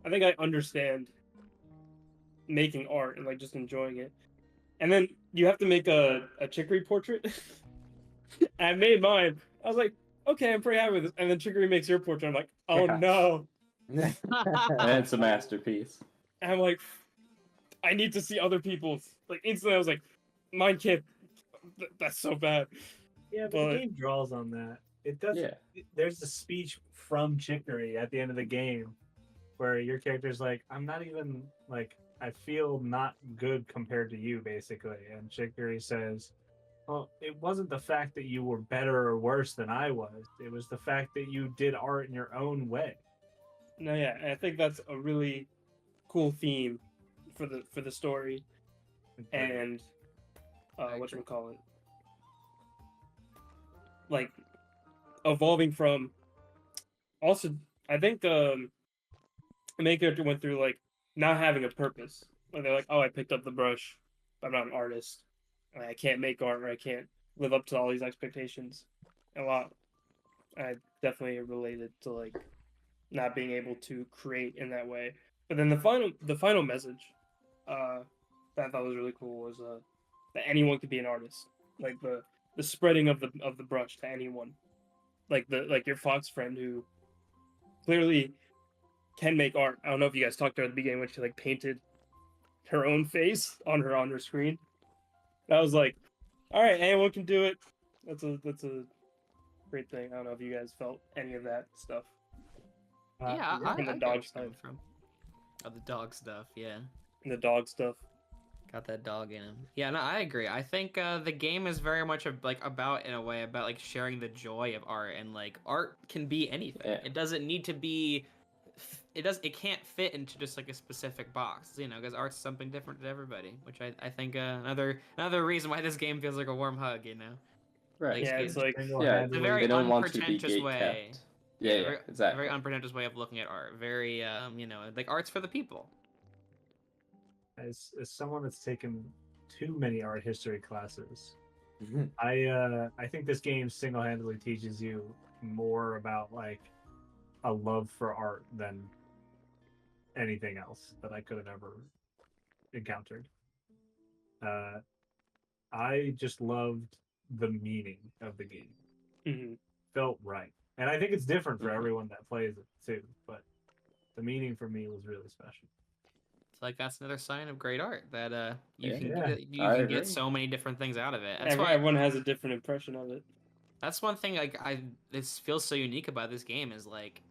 I think I understand making art and like just enjoying it. And then you have to make a Chicory portrait. And I made mine. I was like, okay, I'm pretty happy with this. And then Chicory makes your portrait. I'm like, oh no. And it's a masterpiece. And I'm like, I need to see other people's. Like instantly, I was like, mine can't. That's so bad. Yeah, but But- the game draws on that. It does. Yeah. There's a speech from Chicory at the end of the game, where your character's like, "I'm not even like I feel not good compared to you," basically, and Chicory says, "Well, it wasn't the fact that you were better or worse than I was. It was the fact that you did art in your own way." No, yeah, and I think that's a really cool theme for the story, and whatchamacallit, like evolving from. Also, I think the main character went through like not having a purpose. Like they're like, oh, I picked up the brush, but I'm not an artist. Like, I can't make art, or I can't live up to all these expectations. A lot. I definitely related to like not being able to create in that way. But then the final message, that I thought was really cool was that anyone could be an artist. Like the spreading of the brush to anyone. Like your fox friend who clearly can make art. I don't know if you guys talked to her at the beginning when she like painted her own face on her screen. I was like, all right, anyone can do it. That's a great thing. I don't know if you guys felt any of that stuff. Yeah, I And the get dog where you're stuff. coming from. Oh, the dog stuff, yeah. And the dog stuff. Got that dog in him. Yeah, no, I agree. I think the game is very much about in a way about like sharing the joy of art, and like art can be anything. Yeah. It doesn't need to be. It can't fit into just like a specific box, because art's something different to everybody. Which I think another reason why this game feels like a warm hug. Right. Yeah, it's like Yeah, It's a very they don't want to be unpretentious way. gatekept. Yeah, very, exactly. Very unpretentious way of looking at art. Very like art's for the people. As someone that's taken too many art history classes, Mhm. I think this game single-handedly teaches you more about like a love for art than anything else that I could have ever encountered. I just loved the meaning of the game. mhm. Felt right, and I think it's different for Mhm. everyone that plays it too. But the meaning for me was really special. It's like that's another sign of great art that you Yeah. can Yeah, get, you I can agree. get so many different things out of it. That's why Everyone has a different impression of it. That's one thing this feels so unique about this game is like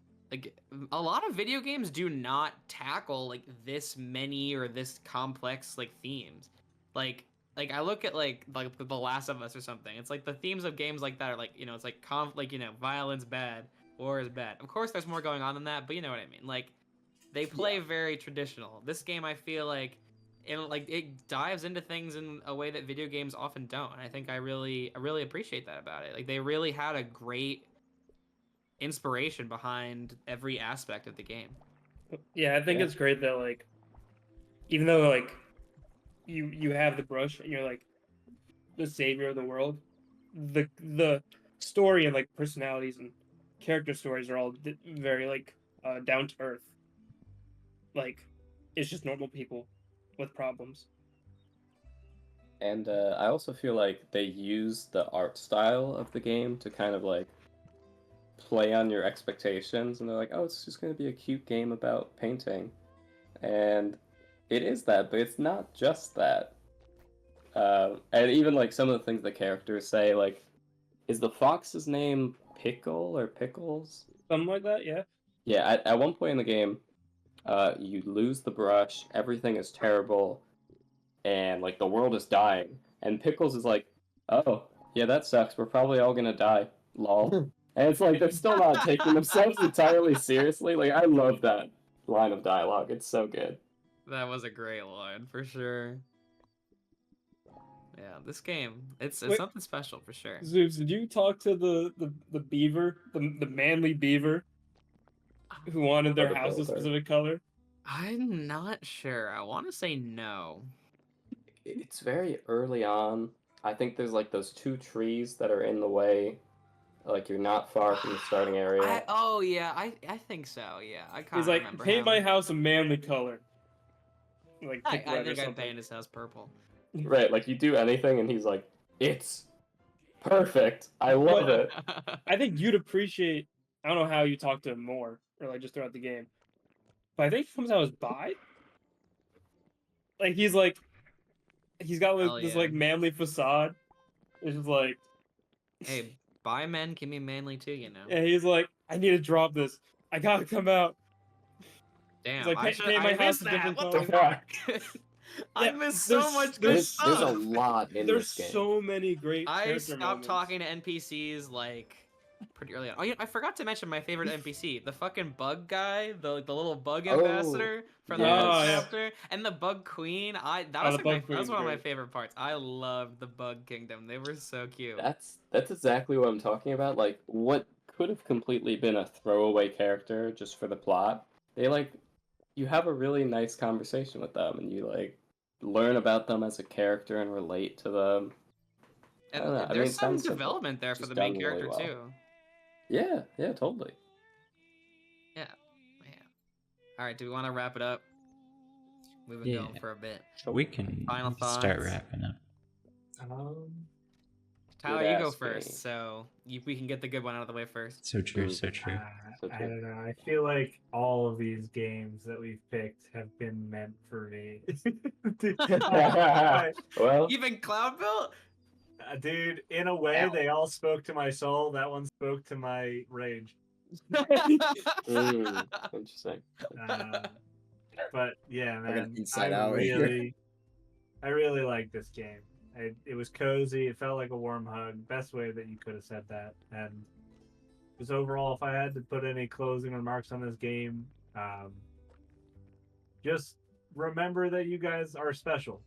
a lot of video games do not tackle like this many or this complex like themes. Like I look at like The Last of Us or something. It's like the themes of games like that are like, it's like violence bad, war is bad. Of course there's more going on than that, but you know what I mean. Like they play very traditional. This game I feel like it dives into things in a way that video games often don't. And I think I really appreciate that about it. Like they really had a great inspiration behind every aspect of the game. Yeah, I think Yeah. it's great that like, even though like you have the brush and you're like the savior of the world, the story and like personalities and character stories are all very like down to earth. Like, it's just normal people with problems. And I also feel like they use the art style of the game to kind of like play on your expectations, and they're like, oh, it's just going to be a cute game about painting. And it is that, but it's not just that. And even like some of the things the characters say, like, is the fox's name Pickle or Pickles? Something like that, yeah. Yeah, at one point in the game, you lose the brush, everything is terrible, and like the world is dying. And Pickles is like, oh, yeah, that sucks. We're probably all gonna die. Lol. And it's like they're still not taking themselves entirely seriously. Like I love that line of dialogue. It's so good. That was a great line for sure. Yeah, this game, it's Wait. something special for sure. Zeus, did you talk to the beaver, the manly beaver, who wanted their house a specific color? I'm not sure. I want to say no. It's very early on. I think there's like those two trees that are in the way. Like you're not far from the starting area. I think so. Yeah, I kind He's of like, remember paint him. my house a manly color. Like, I pick red or think I'd something. paint his house purple. Right, like you do anything and he's like, it's perfect. I love it. I think you'd appreciate. I don't know how you talk to him more, or like just throughout the game, but I think he comes out as bi. Like he's got Hell this yeah. like manly facade. It's just like, Hey, bi men can be manly too, you know. and he's like, I need to drop this. I gotta come out. Damn, like, I paint my house missed a that. different What the color. fuck? I Yeah, missed so there's- much good There's a stuff. lot in There's this game. so many great. I character stopped moments. talking to NPCs like pretty early on. Oh, yeah, I forgot to mention my favorite NPC, the fucking bug guy, the little bug Oh, ambassador from the yes. last Oh, yeah. chapter, and the bug queen. That Oh, was the like bug that was queen's one of my great. favorite parts. I loved the bug kingdom. They were so cute. That's exactly what I'm talking about. Like what could have completely been a throwaway character just for the plot. They like you have a really nice conversation with them and you like learn about them as a character and relate to them. And I don't know, I mean, there's it some sounds simple, development there for just the main done really character well. too. Yeah, totally. Yeah, man. All right, do we want to wrap it up? We've been Yeah. going for a bit. We can Final start thoughts? wrapping up. Tyler, you go ask first, me. so we can get the good one out of the way first. So true, so true. So I true. don't know. I feel like all of these games that we've picked have been meant for me. Well, Even Cloud Built? Dude, in a way, they all spoke to my soul. That one spoke to my rage. interesting. But yeah, Like an man, Inside Out right here. I really like this game. It was cozy. It felt like a warm hug. Best way that you could have said that. And just overall, if I had to put any closing remarks on this game, just remember that you guys are special,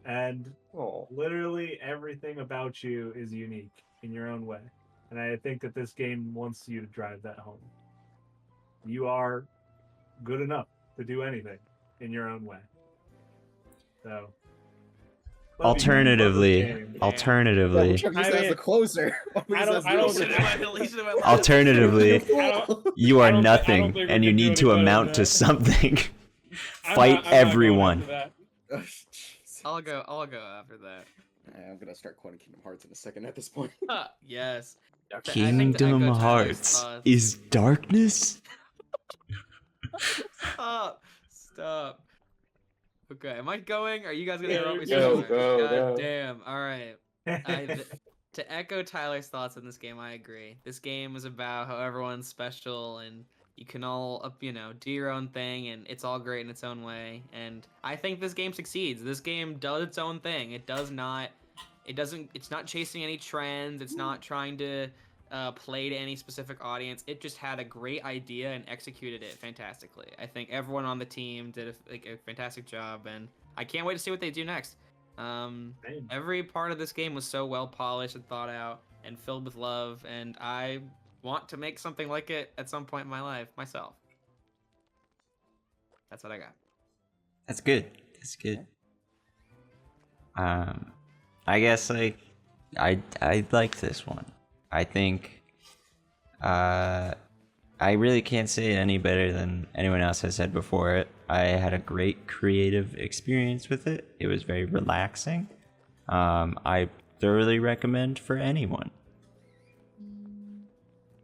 and Oh, literally everything about you is unique in your own way. And I think that this game wants you to drive that home. You are good enough to do anything in your own way. So, love you. Love Alternatively, this game. alternatively, Chuck used I that as mean, the closer. I don't- I He don't- should've went- he should've went last. alternatively, you I are don't thi- I don't nothing, think we and you can do need any to better than amount to that. something. I'm Fight not going everyone. after that. I'll go after that. I'm gonna start quoting Kingdom Hearts in a second at this point. Yes. I think to Kingdom echo Tyler's Hearts thoughts- is darkness. Stop. Okay, am I going? Are you guys gonna Yeah, interrupt me? you're somewhere? go, God go. damn. All right. To echo Tyler's thoughts on this game, I agree. This game is about how everyone's special and you can all, do your own thing, and it's all great in its own way. And I think this game succeeds. This game does its own thing. It's not chasing any trends. It's not trying to play to any specific audience. It just had a great idea and executed it fantastically. I think everyone on the team did a fantastic job, and I can't wait to see what they do next. Every part of this game was so well polished and thought out and filled with love, and I want to make something like it at some point in my life myself. That's what I got. That's good. That's good. I guess I like this one. I think I really can't say it any better than anyone else has said before it. I had a great creative experience with it. It was very relaxing. I thoroughly recommend for anyone.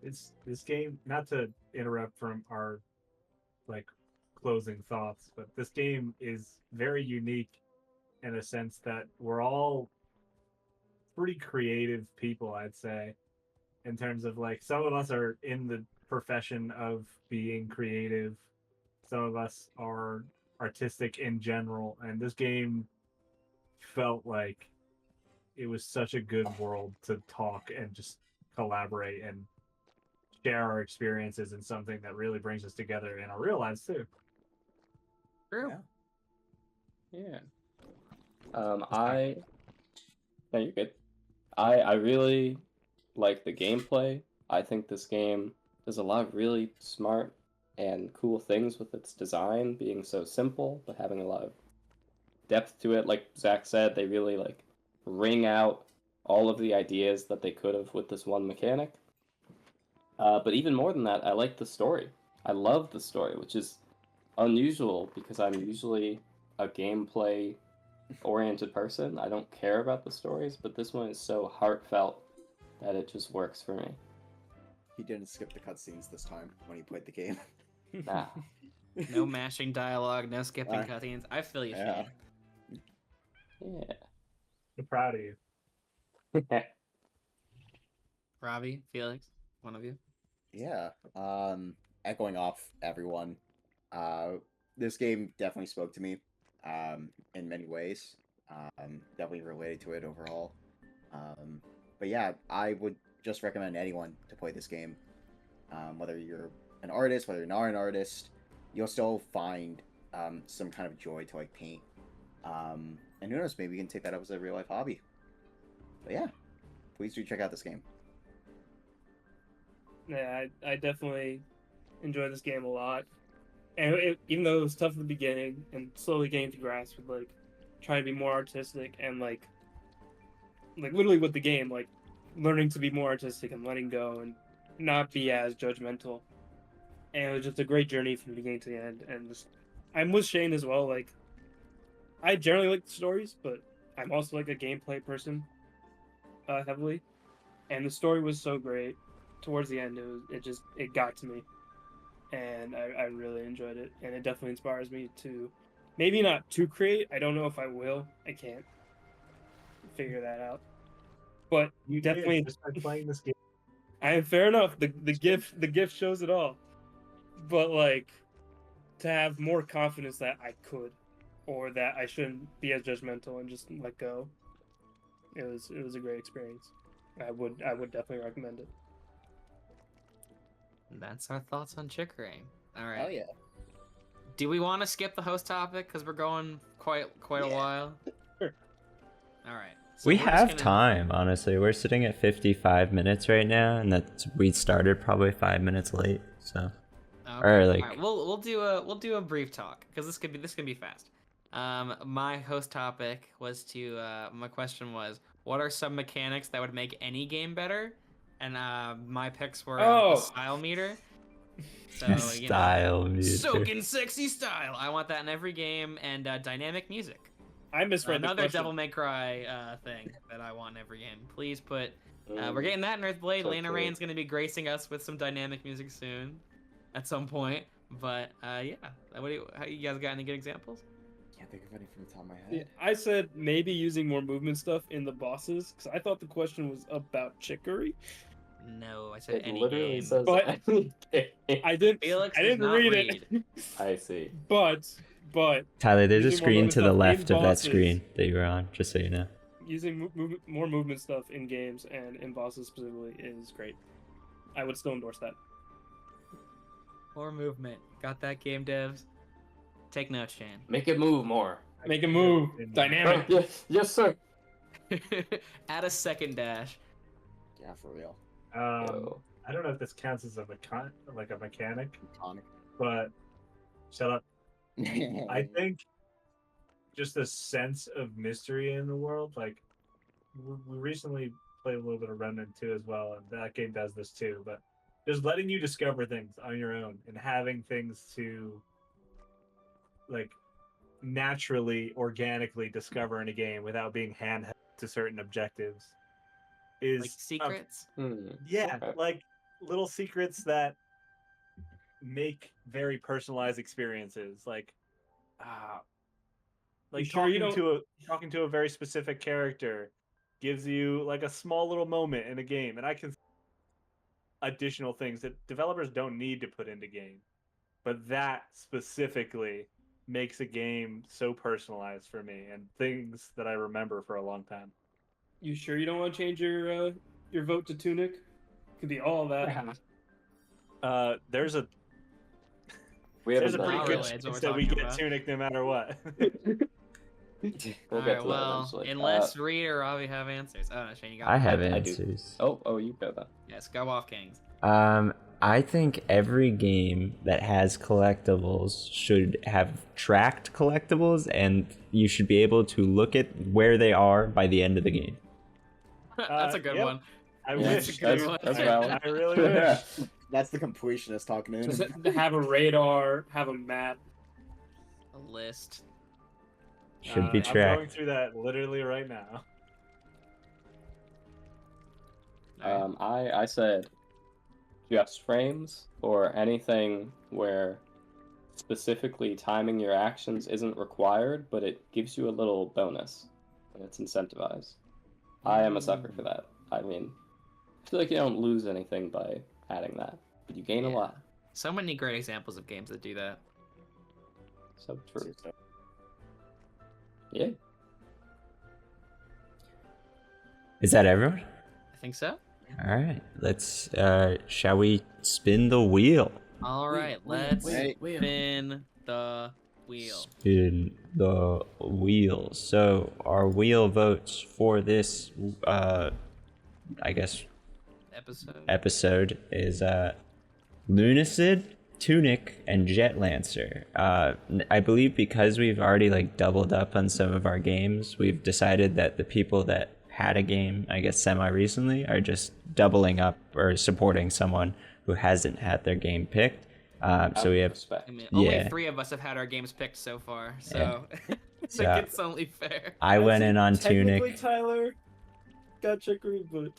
It's this game, not to interrupt from our closing thoughts, but this game is very unique in a sense that we're all pretty creative people, I'd say, in terms of some of us are in the profession of being creative, some of us are artistic in general, and this game felt like it was such a good world to talk and just collaborate and share our experiences in something that really brings us together in our real lives too. True. Yeah. No, you're good. I really like the gameplay. I think this game does a lot of really smart and cool things with its design being so simple, but having a lot of depth to it. Like Zach said, they really wring out all of the ideas that they could have with this one mechanic. But even more than that, I like the story. I love the story, which is unusual because I'm usually a gameplay-oriented person. I don't care about the stories, but this one is so heartfelt that it just works for me. He didn't skip the cutscenes this time when he played the game. Nah. No mashing dialogue, no skipping cutscenes. I feel you, Yeah. Shane. Yeah. I'm proud of you. Robbie, Felix, one of you. Yeah. Echoing off everyone, this game definitely spoke to me in many ways. Definitely related to it overall. But yeah, I would just recommend anyone to play this game. Whether you're an artist, whether you're not an artist, you'll still find some kind of joy to paint. And who knows, maybe you can take that up as a real life hobby. But yeah, please do check out this game. Yeah, I definitely enjoyed this game a lot. And even though it was tough at the beginning and slowly getting to grasp with trying to be more artistic and literally with the game, learning to be more artistic and letting go and not be as judgmental. And it was just a great journey from the beginning to the end. And I'm with Shane as well. I generally like the stories, but I'm also a gameplay person, heavily. And the story was so great. Towards the end, it got to me, and I really enjoyed it. And it definitely inspires me to, maybe not to create. I don't know if I will. I can't figure that out. But You definitely just by playing this game. fair enough. The gift shows it all. But to have more confidence that I could, or that I shouldn't be as judgmental and just let go. It was a great experience. I would definitely recommend it. That's our thoughts on Chicory. All right. Oh yeah. Do we want to skip the host topic because we're going quite a while? Sure. All right. So We we're just have gonna- time, honestly. We're sitting at 55 minutes right now, and we started probably 5 minutes late. So, Okay. or All right. We'll do a brief talk because this could be fast. My host topic was my question was, what are some mechanics that would make any game better? And my picks were a style meter. So style meter. soaking sexy style. I want that in every game, and dynamic music. I misread the Another question. Devil May Cry thing that I want in every game. Please put. We're getting that in Earthblade. So Lena cool. Raine's gonna be gracing us with some dynamic music soon, at some point. But yeah, how you guys got any good examples? Can't think of any from the top of my Yeah, head. I said maybe using more movement stuff in the bosses because I thought the question was about Chicory. No, I said It any literally game. says But any game. I didn't. Felix I does didn't not read read. it. I see. But Tyler, there's a using more screen movement to the stuff in left of that bosses- screen that you were on, just so you know. using more movement stuff in games and in bosses specifically is great. I would still endorse that. More movement. Got that, game devs? Take notes, Shane. Make it move more. Make a move. In- Dynamic. Yes, sir. Add a second dash. Yeah, for real. Yo. I don't know if this counts as a mechanic, Iconic. but shut up. I think just a sense of mystery in the world. Like we recently played a little bit of Remnant 2 as well, and that game does this too. But just letting you discover things on your own and having things to like naturally, organically discover in a game without being handheld to certain objectives is Like secrets. yeah, Okay. like little secrets that make very personalized experiences. Like You sure you talking to a very specific character gives you like a small little moment in a game, and I can additional things that developers don't need to put into game, but that specifically makes a game so personalized for me and things that I remember for a long time. You sure you don't want to change your vote to Tunic? Could be all that. There's a We there's haven't a pretty Not good really, it's what chance we're that we talking get about. Tunic no matter what. We'll All get right, to well, that eventually. unless Reed or Robbie have answers. Oh, no, Shane, you got I one. have I do. answers. Oh, you go then. Yes, go off, Kings. I think every game that has collectibles should have tracked collectibles, and you should be able to look at where they are by the end of the game. That's a good yep. one. I Yeah, wish, that's- dude. that's valid. I really wish. That's the completionist talking to Just him. have a radar, have a map. A list. Should be I'm going tracked. through that literally right now. All right. I said just frames or anything where specifically timing your actions isn't required, but it gives you a little bonus and it's incentivized. I am a sucker for that. I mean, I feel like you don't lose anything by adding that, but you gain a Yeah. lot. So many great examples of games that do that. So true. Yeah. Is that everyone? I think so. All right, let's. Shall we spin the wheel? All right, let's wait. spin the wheel. Spin the wheel. So our wheel votes for this, I guess, Episode. is Lunacid, Tunic, and Jet Lancer. I believe because we've already like doubled up on some of our games, we've decided that the people that had a game, I guess semi recently, are just doubling up or supporting someone who hasn't had their game picked. So we have Respect. I mean, only Yeah. 3 of us have had our games picked so far, so I So- think it's only fair. I went in on Technically, Tunic. Tyler got Chicory, but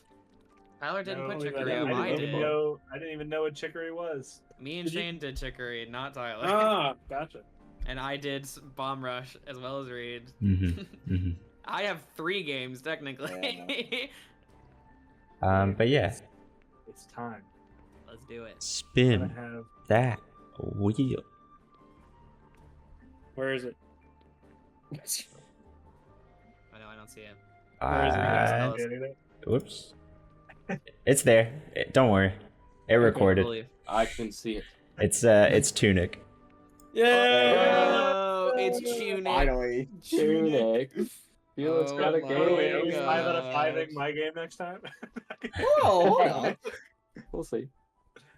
Tyler didn't No, put I Chicory out. I didn't did. even know. I didn't even know what Chicory was. Me and Did you- Shane did Chicory, not Tyler. gotcha. And I did Bomb Rush as well as Reed. Mm-hmm. I have 3 games technically. But yeah, It's time. Let's do it. I'm spin gonna have that wheel. Where is it? I know I don't see it. Where is it, you guys? Uh, Tell us. anything. Whoops. It's there. Don't worry. It recorded. Believe. I can see it. It's Tunic. Yeah. Oh, it's Tunic. Finally. Tunic. Felix Oh got a my game. Wait, are we 5 out of gosh. 5ing my game next time? Whoa, hold on. We'll see.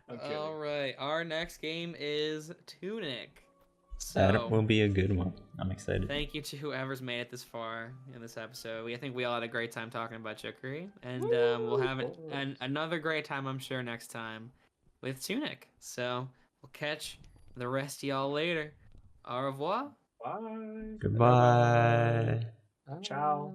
I'm kidding. All right, our next game is Tunic. That So, will be a good one. I'm excited. thank you to whoever's made it this far in this episode. I think we all had a great time talking about Chicory, and we'll have another great time, I'm sure, next time with Tunic. So we'll catch the rest of y'all later. Au revoir. Bye. Goodbye. Ciao.